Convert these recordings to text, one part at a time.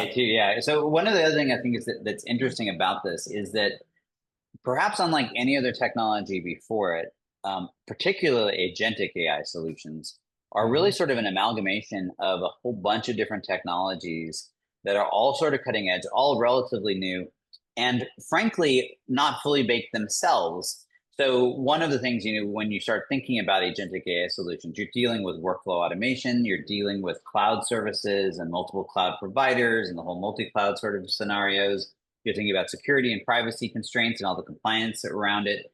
say too, yeah. So one of the other thing I think is that's interesting about this is that perhaps unlike any other technology before it, particularly agentic AI solutions are really Mhm. sort of an amalgamation of a whole bunch of different technologies that are all sort of cutting edge, all relatively new, and frankly, not fully baked themselves. So one of the things, when you start thinking about agentic AI solutions, you're dealing with workflow automation, you're dealing with cloud services and multiple cloud providers and the whole multi-cloud sort of scenarios. You're thinking about security and privacy constraints and all the compliance around it.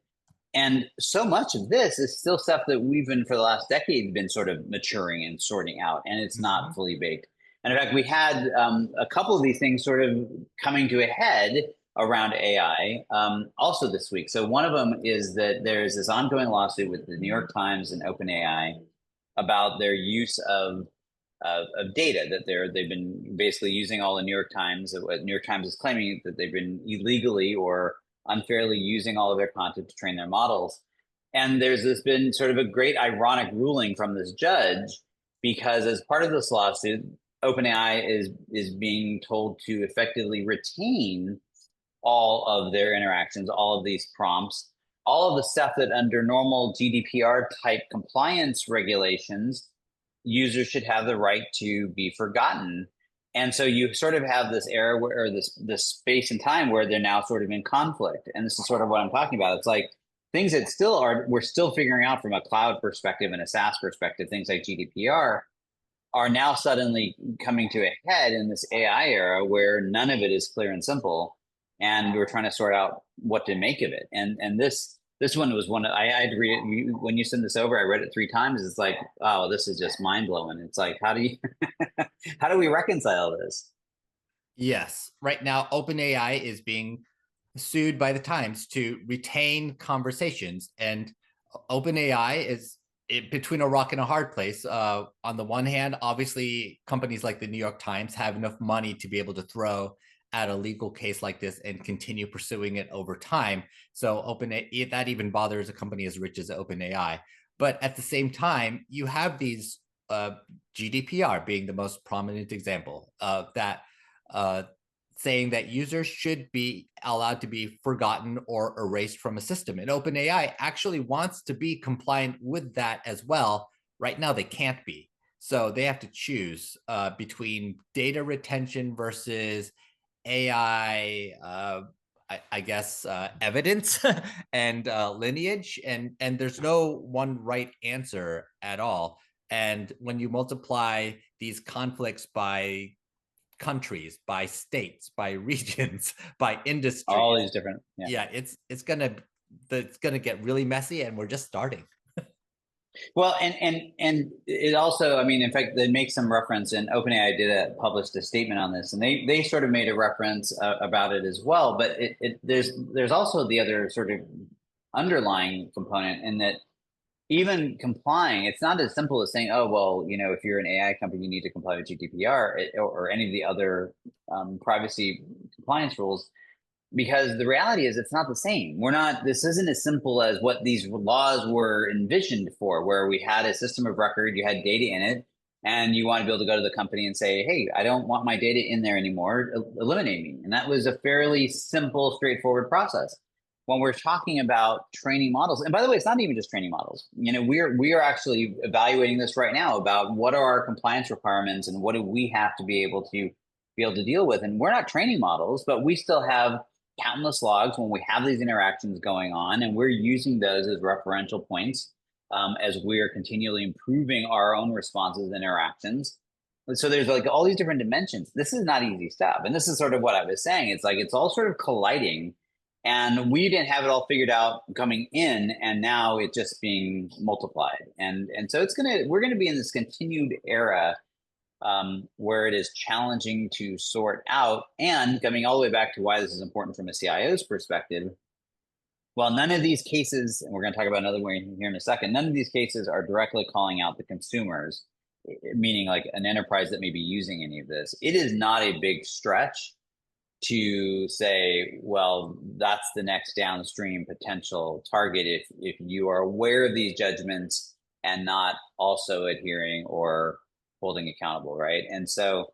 And so much of this is still stuff that we've been for the last decade been sort of maturing and sorting out, and it's not Mhm. fully baked. And in fact, we had a couple of these things sort of coming to a head around AI also this week. So one of them is that there's this ongoing lawsuit with the New York Times and OpenAI about their use of data that they've been basically using all the New York Times. What New York Times is claiming that they've been illegally or unfairly using all of their content to train their models. And there's been sort of a great ironic ruling from this judge because as part of this lawsuit, OpenAI is being told to effectively retain all of their interactions, all of these prompts, all of the stuff that under normal GDPR type compliance regulations, users should have the right to be forgotten. And so you sort of have this era where, or this space and time where they're now sort of in conflict. And this is sort of what I'm talking about. It's like things that still are, we're still figuring out from a cloud perspective and a SaaS perspective, things like GDPR are now suddenly coming to a head in this AI era where none of it is clear and simple, and we're trying to sort out what to make of it. And this one was one I had to read it when you send this over. I read it 3 times. It's like, oh, this is just mind blowing. It's like, how do you how do we reconcile this? Yes. Right now, OpenAI is being sued by the Times to retain conversations, and OpenAI is between a rock and a hard place. On the one hand, obviously, companies like the New York Times have enough money to be able to throw at a legal case like this and continue pursuing it over time. So OpenAI, that even bothers a company as rich as OpenAI. But at the same time, you have these GDPR being the most prominent example of that, uh, saying that users should be allowed to be forgotten or erased from a system. And OpenAI actually wants to be compliant with that as well. Right now, they can't be. So they have to choose between data retention versus AI, I guess, evidence and lineage. And there's no one right answer at all. And when you multiply these conflicts by countries, by states, by regions, by All industries. these different, yeah. Yeah, it's gonna get really messy, and we're just starting. Well, and it also, I mean, in fact, they make some reference, and OpenAI published a statement on this, and they sort of made a reference about it as well. But there's also the other sort of underlying component in that even complying, it's not as simple as saying, oh, well, if you're an AI company, you need to comply with GDPR or any of the other privacy compliance rules because the reality is it's not the same. This isn't as simple as what these laws were envisioned for, where we had a system of record, you had data in it, and you want to be able to go to the company and say, hey, I don't want my data in there anymore, eliminate me. And that was a fairly simple, straightforward process. When we're talking about training models, and by the way, it's not even just training models. We are actually evaluating this right now about what are our compliance requirements and what do we have to be able to deal with. And we're not training models, but we still have countless logs when we have these interactions going on, and we're using those as referential points as we're continually improving our own responses and interactions. So there's like all these different dimensions. This is not easy stuff, and this is sort of what I was saying. It's like it's all sort of colliding, and we didn't have it all figured out coming in, and now it's just being multiplied. And so we're gonna be in this continued era where it is challenging to sort out. And coming all the way back to why this is important from a CIO's perspective, well, none of these cases, and we're going to talk about another one here in a second, none of these cases are directly calling out the consumers, meaning like an enterprise that may be using any of this. It is not a big stretch to say, well, that's the next downstream potential target if you are aware of these judgments and not also adhering or holding accountable, right? And so